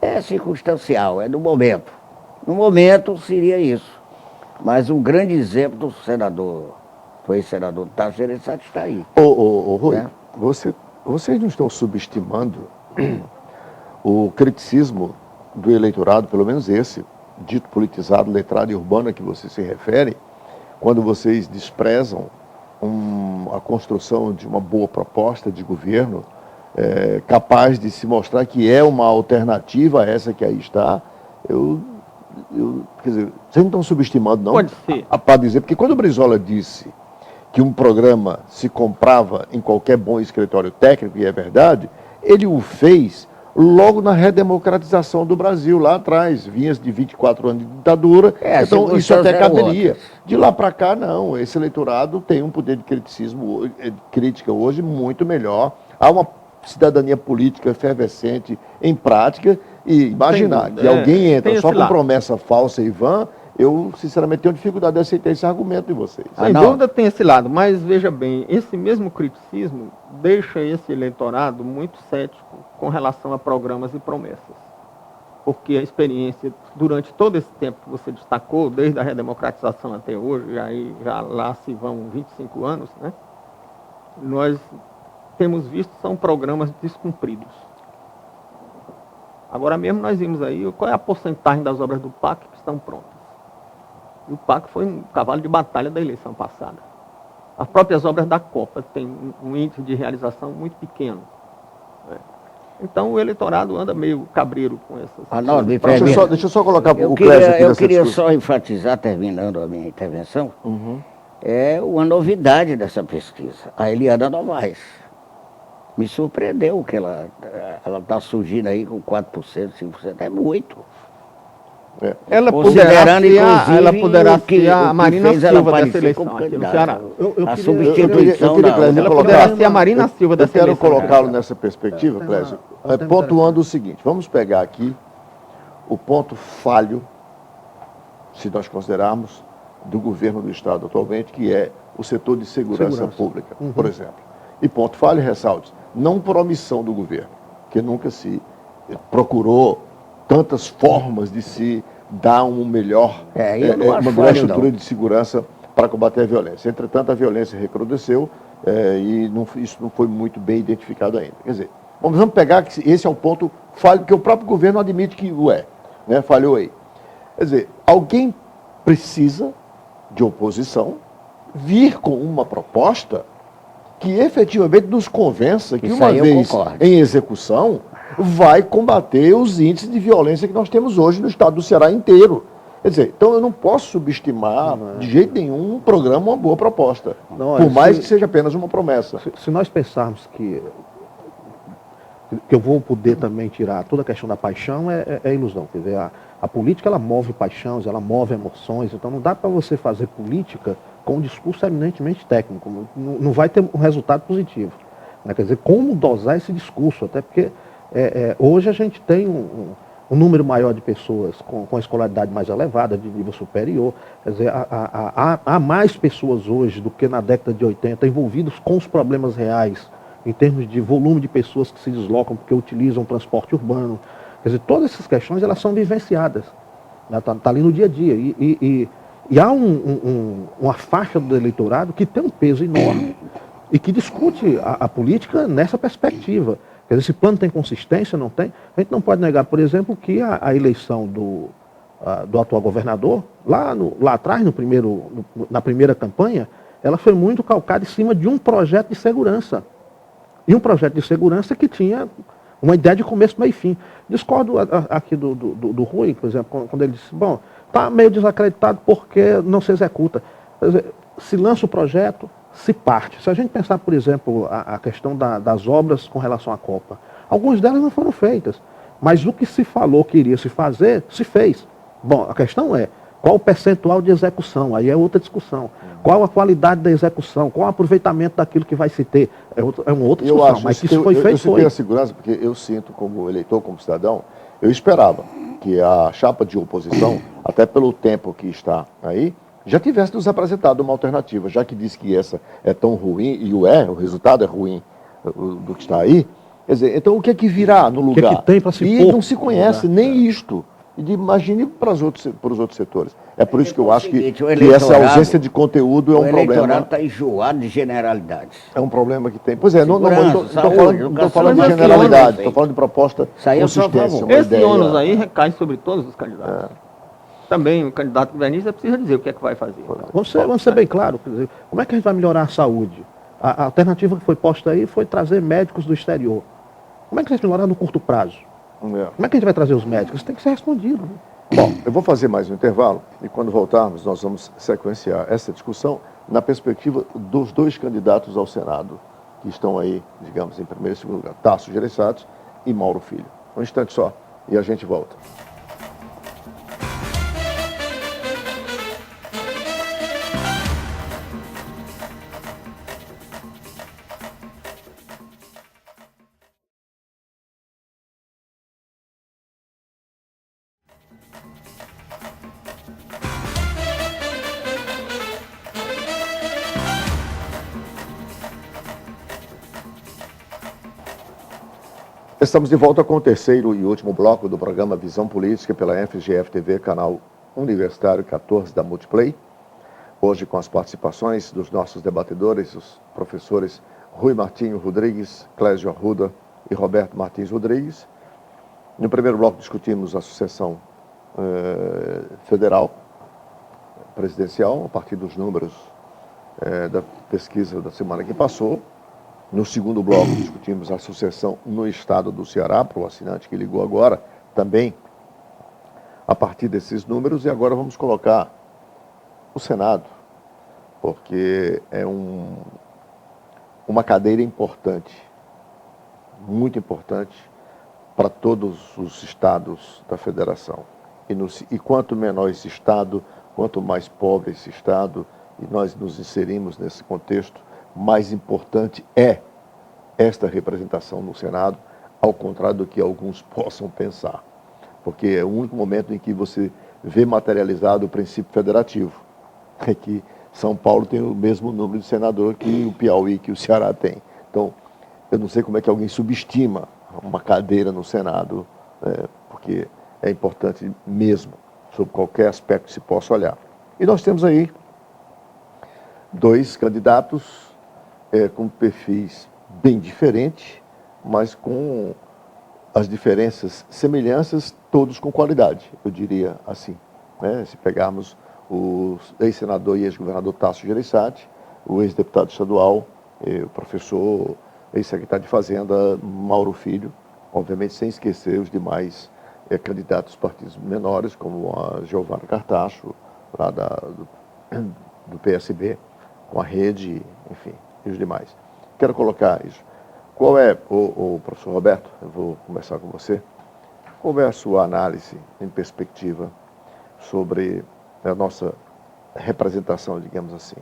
S3: é circunstancial, é do momento. No momento seria isso. Mas um grande exemplo do senador, foi senador Tasso Gereissati, está aí.
S1: Rui, né? Vocês não estão subestimando o criticismo do eleitorado, pelo menos esse, dito politizado, letrado e urbano a que você se refere, quando vocês desprezam a construção de uma boa proposta de governo, capaz de se mostrar que é uma alternativa a essa que aí está? Quer dizer, vocês não estão subestimando, não?
S4: Pode ser.
S1: Para dizer, porque quando o Brizola disse que um programa se comprava em qualquer bom escritório técnico, e é verdade, ele o fez logo na redemocratização do Brasil, lá atrás. Vinha de 24 anos de ditadura, então isso até caberia. De lá para cá, não. Esse eleitorado tem um poder de crítica hoje muito melhor. Há uma cidadania política efervescente em prática, e imaginar que alguém entra só com promessa falsa e vã, eu sinceramente tenho dificuldade de aceitar esse argumento de vocês.
S4: Sem dúvida tem esse lado, mas veja bem, esse mesmo criticismo deixa esse eleitorado muito cético com relação a programas e promessas. Porque a experiência, durante todo esse tempo que você destacou, desde a redemocratização até hoje, aí já lá se vão 25 anos, né? Nós temos visto são programas descumpridos. Agora mesmo nós vimos aí qual é a porcentagem das obras do PAC que estão prontas. E o PAC foi um cavalo de batalha da eleição passada. As próprias obras da Copa têm um índice de realização muito pequeno. Né? Então o eleitorado anda meio cabreiro com essas...
S1: Deixa eu só colocar
S3: o Clécio aqui. Eu queria só enfatizar, terminando a minha intervenção, é uma novidade dessa pesquisa. A Eliana Novaes. Me surpreendeu que ela está surgindo aí com 4%, 5%. É muito.
S4: Ela
S3: Considerando,
S4: poderá ser a
S3: o que
S4: Marina
S3: fez ela
S4: Silva dessa
S3: aparecer
S4: eleição
S3: como
S4: aqui no
S3: candidata.
S4: Ceará.
S3: A substituição
S1: Clésia,
S4: Ela
S1: colocar-
S4: poderá ser a Marina Silva
S1: Eu
S4: dessa
S1: quero
S4: eleição.
S1: colocá-lo nessa perspectiva,
S2: Tem
S1: Clésio,
S2: uma- tem um
S1: pontuando o seguinte: vamos pegar aqui o ponto falho, se nós considerarmos, do governo do Estado atualmente, que é o setor de segurança pública, por exemplo. E ponto falho, ressalte, não por omissão do governo, que nunca se procurou tantas formas de se dar um melhor,
S3: eu não acho
S1: uma melhor
S3: falho,
S1: estrutura
S3: não.
S1: de segurança para combater a violência. Entretanto, a violência recrudesceu e isso não foi muito bem identificado ainda. Quer dizer, vamos pegar que esse é um ponto falho, que o próprio governo admite que o é, né? Falhou aí. Quer dizer, alguém precisa de oposição vir com uma proposta que efetivamente nos convença que,
S3: Isso
S1: uma
S3: aí eu
S1: vez
S3: concordo.
S1: em execução, vai combater os índices de violência que nós temos hoje no estado do Ceará inteiro. Quer dizer, então eu não posso subestimar de jeito nenhum um programa, uma boa proposta.
S2: Não,
S1: por mais que seja apenas uma promessa.
S2: Se nós pensarmos que eu vou poder também tirar toda a questão da paixão, é ilusão. Quer dizer, a política, ela move paixões, ela move emoções, então não dá para você fazer política com um discurso eminentemente técnico, não vai ter um resultado positivo. Né? Quer dizer, como dosar esse discurso, até porque hoje a gente tem um número maior de pessoas com escolaridade mais elevada, de nível superior. Quer dizer, há mais pessoas hoje do que na década de 80 envolvidos com os problemas reais, em termos de volume de pessoas que se deslocam porque utilizam transporte urbano. Quer dizer, todas essas questões, elas são vivenciadas. Né? Tá ali no dia a dia. E há uma faixa do eleitorado que tem um peso enorme e que discute a política nessa perspectiva. Quer dizer, esse plano tem consistência, não tem? A gente não pode negar, por exemplo, que a eleição do atual governador, lá atrás, na primeira campanha, ela foi muito calcada em cima de um projeto de segurança. E um projeto de segurança que tinha uma ideia de começo, meio e fim. Discordo aqui do Rui, por exemplo, quando ele disse, bom, está meio desacreditado porque não se executa. Quer dizer, se lança o projeto, se parte. Se a gente pensar, por exemplo, a questão das obras com relação à Copa, algumas delas não foram feitas, mas o que se falou que iria se fazer, se fez. Bom, a questão é, qual o percentual de execução? Aí é outra discussão. Qual a qualidade da execução? Qual o aproveitamento daquilo que vai se ter? É uma outra discussão, mas que isso foi feito, foi.
S1: Eu citei a segurança porque eu sinto, como eleitor, como cidadão, eu esperava que a chapa de oposição, até pelo tempo que está aí, já tivesse nos apresentado uma alternativa, já que diz que essa é tão ruim, e o resultado é ruim do que está aí. Quer dizer, então o que é que virá no lugar?
S2: O que é que tem para se
S1: E
S2: pôr
S1: não se conhece nem isto. Imagine para os outros setores. É por isso que eu acho que essa ausência de conteúdo é um problema.
S3: O eleitorado está enjoado de generalidades.
S1: É um problema que tem. Pois é, não estou falando de
S3: mas
S1: generalidade, estou falando de proposta
S3: Isso
S1: consistência. Uma
S4: Esse
S1: ideia.
S4: ônus aí recai sobre todos os candidatos. Também o candidato governista precisa dizer o que é que vai fazer.
S2: Vamos ser bem claros. Como é que a gente vai melhorar a saúde? A alternativa que foi posta aí foi trazer médicos do exterior. Como é que a gente vai melhorar no curto prazo? Como é que a gente vai trazer os médicos? Isso tem que ser respondido.
S1: Bom, eu vou fazer mais um intervalo e quando voltarmos nós vamos sequenciar essa discussão na perspectiva dos dois candidatos ao Senado que estão aí, digamos, em primeiro e segundo lugar, Tasso Gereissati e Mauro Filho. Um instante só e a gente volta. Estamos de volta com o terceiro e último bloco do programa Visão Política pela FGF TV, canal Universitário 14 da Multiplay. Hoje com as participações dos nossos debatedores, os professores Rui Martinho Rodrigues, Clésio Arruda e Roberto Martins Rodrigues. No primeiro bloco discutimos a sucessão federal presidencial, a partir dos números da pesquisa da semana que passou. No segundo bloco, discutimos a sucessão no estado do Ceará, para o assinante que ligou agora, também a partir desses números. E agora vamos colocar o Senado porque é uma cadeira importante, muito importante para todos os estados da federação. E quanto menor esse estado, quanto mais pobre esse estado, e nós nos inserimos nesse contexto, mais importante é esta representação no Senado, ao contrário do que alguns possam pensar. Porque é o único momento em que você vê materializado o princípio federativo. É que São Paulo tem o mesmo número de senador que o Piauí, que o Ceará tem. Então, eu não sei como é que alguém subestima uma cadeira no Senado, porque é importante mesmo, sob qualquer aspecto que se possa olhar. E nós temos aí 2 candidatos com perfis bem diferentes, mas com as diferenças, semelhanças, todos com qualidade, eu diria assim. Se pegarmos o ex-senador e ex-governador Tasso Gereissati, o ex-deputado estadual, o professor, ex-secretário de Fazenda Mauro Filho, obviamente sem esquecer os demais candidatos partidos menores, como a Giovana Cartacho, lá do PSB, com a Rede, enfim, e os demais. Quero colocar isso. Qual é, o professor Roberto, eu vou começar com você, qual é a sua análise em perspectiva sobre a nossa representação, digamos assim?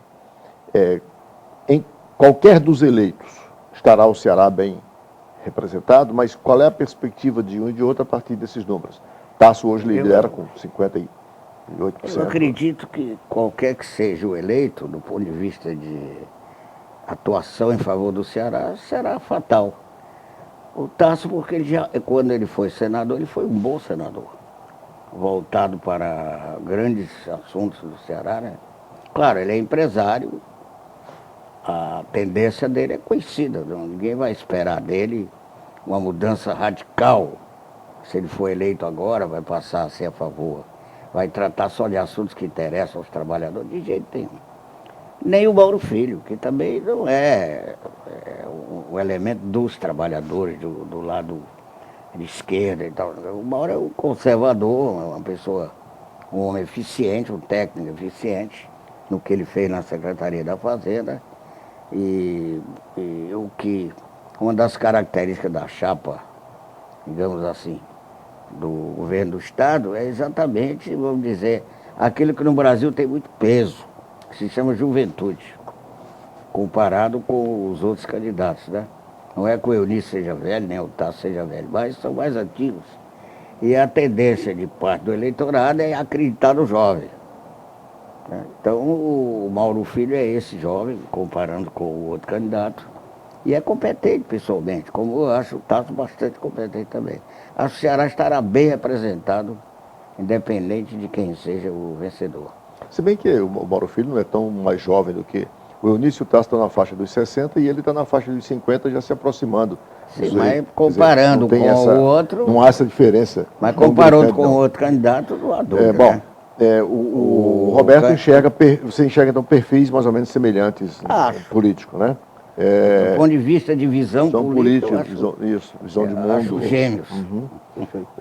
S1: Em qualquer dos eleitos estará o Ceará bem representado, mas qual é a perspectiva de um e de outro a partir desses números? Tasso hoje lidera com 58%.
S3: Eu acredito que qualquer que seja o eleito, do ponto de vista de atuação em favor do Ceará, será fatal. O Tasso, porque quando ele foi senador, ele foi um bom senador, voltado para grandes assuntos do Ceará, né? Claro, ele é empresário, a tendência dele é conhecida, ninguém vai esperar dele uma mudança radical. Se ele for eleito agora, vai passar a ser a favor, vai tratar só de assuntos que interessam aos trabalhadores, de jeito nenhum. Nem o Mauro Filho, que também não é o elemento dos trabalhadores, do lado de esquerda e tal. O Mauro é um conservador, uma pessoa, um homem eficiente, um técnico eficiente, no que ele fez na Secretaria da Fazenda. E uma das características da chapa, digamos assim, do governo do Estado é exatamente, vamos dizer, aquilo que no Brasil tem muito peso, que se chama juventude, comparado com os outros candidatos, né? Não é que o Eunício seja velho, nem o Tasso seja velho, mas são mais antigos. E a tendência de parte do eleitorado é acreditar no jovem. Então, o Mauro Filho é esse jovem, comparando com o outro candidato, e é competente pessoalmente, como eu acho o Tasso bastante competente também. Acho que o Ceará estará bem representado, independente de quem seja o vencedor.
S1: Se bem que o Mauro Filho não é tão mais jovem do que o Eunício. Tasso está na faixa dos 60 e ele está na faixa dos 50, já se aproximando.
S3: Sim, mas comparando com o outro...
S1: Não há essa diferença.
S3: Mas comparando com o outro candidato, não há dúvida,
S1: bom, o Roberto você enxerga então perfis mais ou menos semelhantes político, né?
S3: Do ponto de vista de visão política,
S1: visão de mundo.
S3: Acho gêmeos.
S1: Uhum.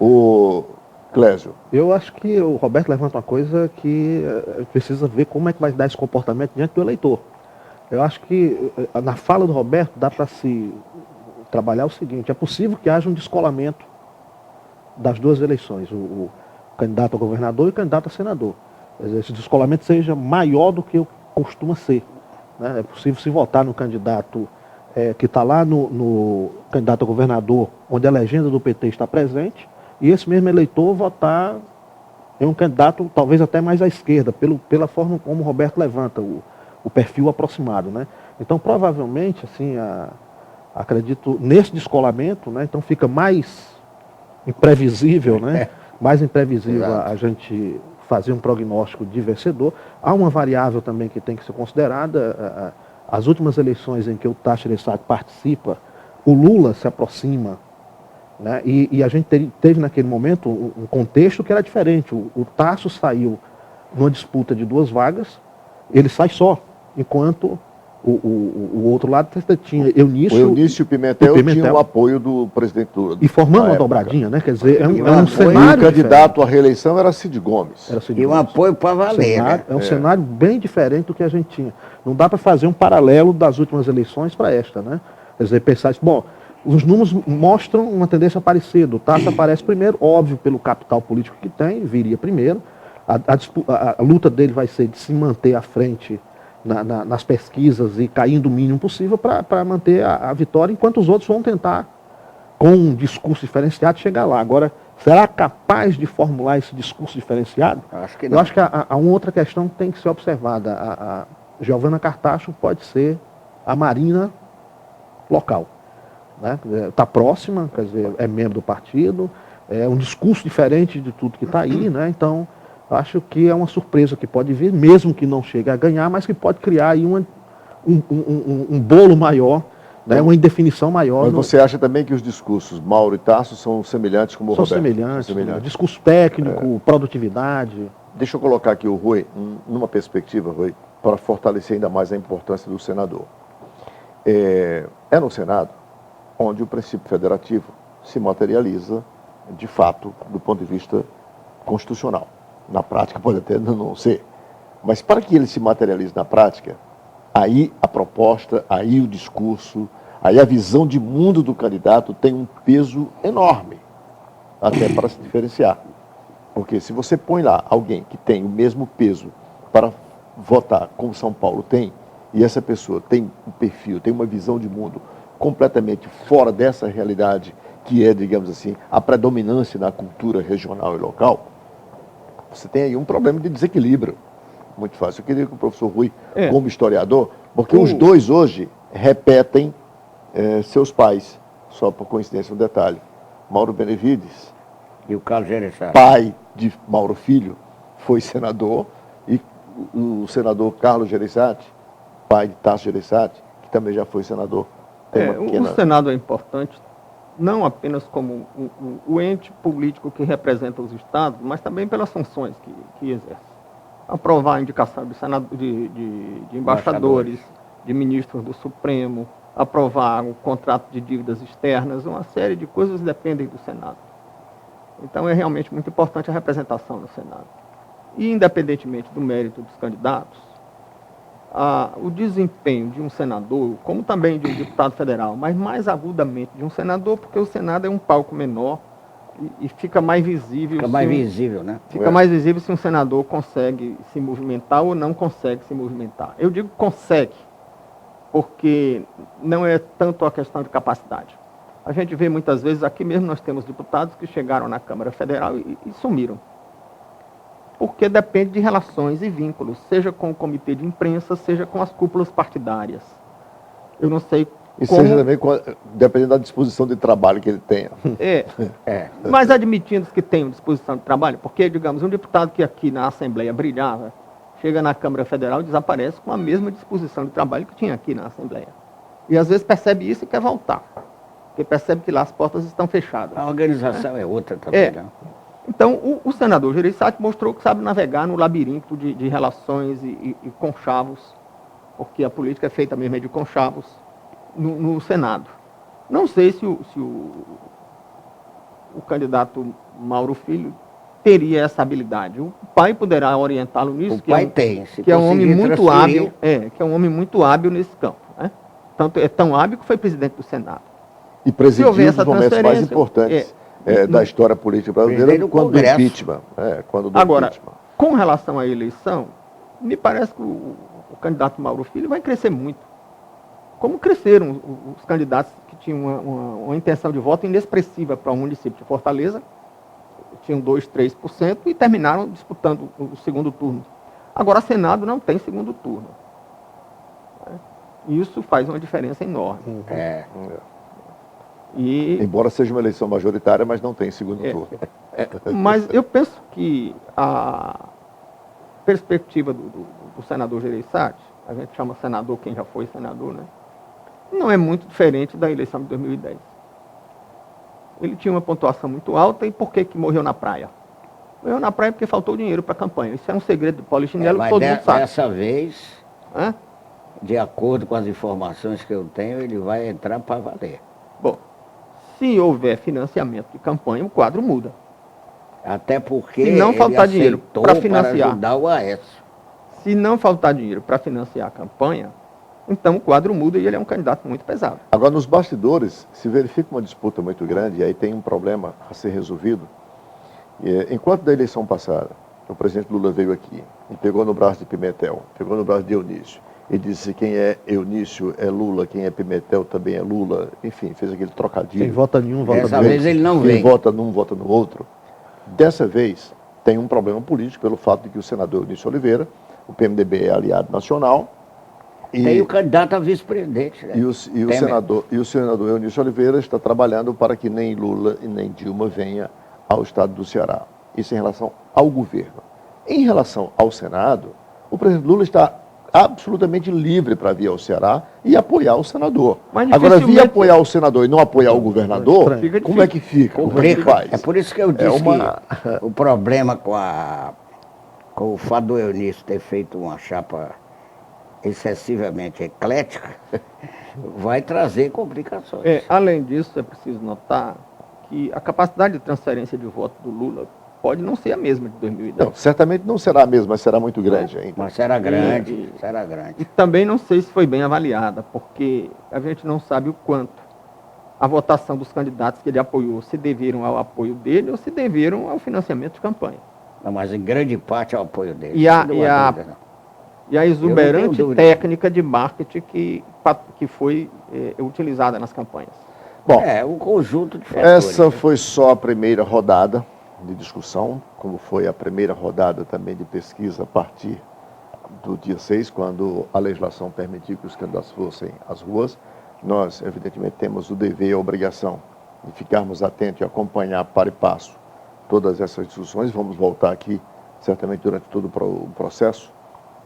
S1: O Clésio.
S2: Eu acho que o Roberto levanta uma coisa que precisa ver como é que vai dar esse comportamento diante do eleitor. Eu acho que na fala do Roberto dá para se trabalhar o seguinte: é possível que haja um descolamento das duas eleições, o candidato a governador e o candidato a senador. Esse descolamento seja maior do que costuma ser. Né? É possível se votar no candidato que está lá no candidato a governador, onde a legenda do PT está presente, e esse mesmo eleitor votar em um candidato talvez até mais à esquerda, pela forma como o Roberto levanta o perfil aproximado. Né? Então, provavelmente, assim, acredito, nesse descolamento, né, então fica mais imprevisível, né? Mais imprevisível a gente fazer um prognóstico de vencedor. Há uma variável também que tem que ser considerada. As últimas eleições em que o Tasso Gereissati participa, o Lula se aproxima, né? E a gente teve naquele momento um contexto que era diferente. O Tasso saiu numa disputa de 2 vagas, ele sai só, enquanto O outro lado você tinha Eunício.
S1: O Eunício Pimentel tinha o apoio do presidente Lula.
S2: E formando uma dobradinha, né? Quer dizer, é um
S1: cenário. E o candidato à reeleição era Cid Gomes.
S3: E um apoio para valer. Né?
S2: É um cenário bem diferente do que a gente tinha. Não dá para fazer um paralelo das últimas eleições para esta, né? Quer dizer, pensar isso, bom, os números mostram uma tendência parecida. O Tasso aparece primeiro, óbvio, pelo capital político que tem, viria primeiro. A luta dele vai ser de se manter à frente nas pesquisas e caindo o mínimo possível para manter a vitória, enquanto os outros vão tentar, com um discurso diferenciado, chegar lá. Agora, será capaz de formular esse discurso diferenciado?
S3: Acho que não.
S2: Eu acho que há uma outra questão que tem que ser observada. A Giovana Cartacho pode ser a Marina local. Está próxima, quer dizer, é membro do partido, é um discurso diferente de tudo que está aí, né? Então, acho que é uma surpresa que pode vir, mesmo que não chegue a ganhar, mas que pode criar aí um bolo maior, né? Uma indefinição maior.
S1: Mas você acha também que os discursos Mauro e Tasso são semelhantes como o Roberto?
S2: São semelhantes. Discurso técnico, produtividade.
S1: Deixa eu colocar aqui o Rui, numa perspectiva, Rui, para fortalecer ainda mais a importância do senador. É no Senado onde o princípio federativo se materializa, de fato, do ponto de vista constitucional. Na prática pode até não ser. Mas para que ele se materialize na prática, aí a proposta, aí o discurso, aí a visão de mundo do candidato tem um peso enorme, até para se diferenciar. Porque se você põe lá alguém que tem o mesmo peso para votar como São Paulo tem, e essa pessoa tem um perfil, tem uma visão de mundo completamente fora dessa realidade, que é, digamos assim, a predominância na cultura regional e local, você tem aí um problema de desequilíbrio. Muito fácil. Eu queria que o professor Rui, como historiador, porque os dois hoje repetem seus pais, só por coincidência um detalhe. Mauro Benevides,
S3: e o Carlos Gereissati,
S1: pai de Mauro Filho, foi senador, e o senador Carlos Gereissati, pai de Tasso Gereissati, que também já foi senador.
S4: O Senado é importante, não apenas como o ente político que representa os estados, mas também pelas funções que exerce. Aprovar a indicação de embaixadores, de ministros do Supremo, aprovar o contrato de dívidas externas, uma série de coisas dependem do Senado. Então é realmente muito importante a representação no Senado. E independentemente do mérito dos candidatos, o desempenho de um senador, como também de um deputado federal, mas mais agudamente de um senador, porque o Senado é um palco menor e fica mais visível.
S3: Fica mais visível, né?
S4: Fica mais visível se um senador consegue se movimentar ou não consegue se movimentar. Eu digo consegue, porque não é tanto a questão de capacidade. A gente vê muitas vezes, aqui mesmo nós temos deputados que chegaram na Câmara Federal e sumiram. Porque depende de relações e vínculos, seja com o comitê de imprensa, seja com as cúpulas partidárias. Eu não sei
S1: e como... seja também dependendo da disposição de trabalho que ele tenha.
S4: Mas admitindo que tenham disposição de trabalho, porque, digamos, um deputado que aqui na Assembleia brilhava, chega na Câmara Federal e desaparece com a mesma disposição de trabalho que tinha aqui na Assembleia. E às vezes percebe isso e quer voltar, porque percebe que lá as portas estão fechadas.
S3: A organização é outra também, né?
S4: Então, o senador Gereissati mostrou que sabe navegar no labirinto de relações e conchavos, porque a política é feita mesmo de conchavos no Senado. Não sei se o candidato Mauro Filho teria essa habilidade. O pai poderá orientá-lo nisso.
S3: O pai tem.
S4: Que é um homem muito hábil. Que é um homem muito hábil nesse campo. Né? Tanto é tão hábil que foi presidente do Senado.
S1: E presidiu os momentos mais importantes. Da história política brasileira, quando do impeachment.
S4: Agora, com relação à eleição, me parece que o candidato Mauro Filho vai crescer muito. Como cresceram os candidatos que tinham uma intenção de voto inexpressiva para o município de Fortaleza, tinham 2%, 3% e terminaram disputando o segundo turno. Agora, Senado não tem segundo turno. Isso faz uma diferença enorme.
S1: Embora seja uma eleição majoritária, mas não tem segundo turno.
S4: Mas eu penso que a perspectiva do senador Gereissati, a gente chama senador quem já foi senador, né? Não é muito diferente da eleição de 2010. Ele tinha uma pontuação muito alta e por que morreu na praia? Morreu na praia porque faltou dinheiro para a campanha. Isso é um segredo do Polichinelo que todo mundo sabe.
S3: Dessa vez... de acordo com as informações que eu tenho, ele vai entrar para valer.
S4: Bom, se houver financiamento de campanha, o quadro muda.
S3: Até porque
S4: Se não faltar dinheiro para financiar,
S3: para ajudar o Aécio.
S4: se não faltar dinheiro para financiar a campanha, então o quadro muda e ele é um candidato muito pesado.
S1: Agora, nos bastidores, se verifica uma disputa muito grande, e aí tem um problema a ser resolvido. Enquanto da eleição passada, o presidente Lula veio aqui e pegou no braço de Pimentel, pegou no braço de Eunício, e disse: quem é Eunício é Lula, quem é Pimentel também é Lula. Enfim, fez aquele trocadilho.
S2: Quem vota em um, vota
S3: Dessa
S2: no
S3: vez
S2: outro.
S3: ele não
S1: Quem
S3: vem.
S1: vota num, vota no outro. Dessa vez, tem um problema político pelo fato de que o senador Eunício Oliveira, o PMDB é aliado nacional,
S3: Tem o candidato a vice-presidente, né?
S1: e o senador Eunício Oliveira está trabalhando para que nem Lula e nem Dilma venha ao estado do Ceará. Isso em relação ao governo. Em relação ao Senado, o presidente Lula está absolutamente livre para vir ao Ceará e apoiar o senador.
S4: Mas
S1: Agora, vir
S4: dificilmente-
S1: apoiar o senador e não apoiar o governador,
S2: Fica
S1: como é que fica? Como é que
S3: Complica.
S1: faz?
S3: É por isso que eu disse que o problema com o fato do Eunício ter feito uma chapa excessivamente eclética vai trazer complicações.
S4: Além disso, é preciso notar que a capacidade de transferência de voto do Lula pode não ser a mesma de 2010.
S1: Não, certamente não será a mesma, mas será muito grande ainda.
S3: Mas será grande,
S4: E-
S3: será grande.
S4: E também não sei se foi bem avaliada, porque a gente não sabe o quanto a votação dos candidatos que ele apoiou se deveram ao apoio dele ou se deveram ao financiamento de campanha.
S3: Não, mas em grande parte é o apoio dele.
S4: E a-
S3: Não
S4: e
S3: há
S4: a-
S3: dúvida, não.
S4: E a exuberante
S3: dúvida.
S4: técnica de marketing que foi utilizada nas campanhas.
S1: Bom,
S3: É, um conjunto de fatores.
S1: essa foi só a primeira rodada de discussão, como foi a primeira rodada também de pesquisa a partir do dia 6, quando a legislação permitiu que os candidatos fossem às ruas. Nós, evidentemente, temos o dever e a obrigação de ficarmos atentos e acompanhar para e passo todas essas discussões. Vamos voltar aqui, certamente, durante todo o processo,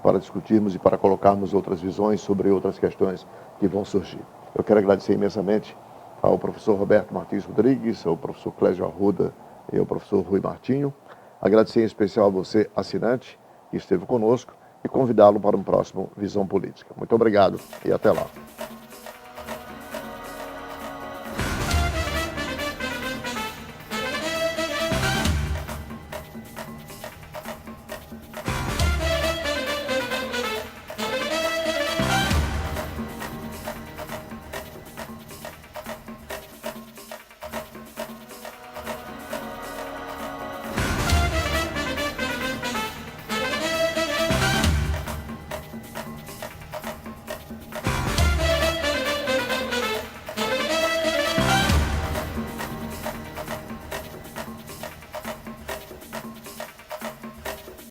S1: para discutirmos e para colocarmos outras visões sobre outras questões que vão surgir. Eu quero agradecer imensamente ao professor Roberto Martins Rodrigues, ao professor Clésio Arruda e ao professor Rui Martinho. Agradecer em especial a você, assinante, que esteve conosco, e convidá-lo para um próximo Visão Política. Muito obrigado e até lá.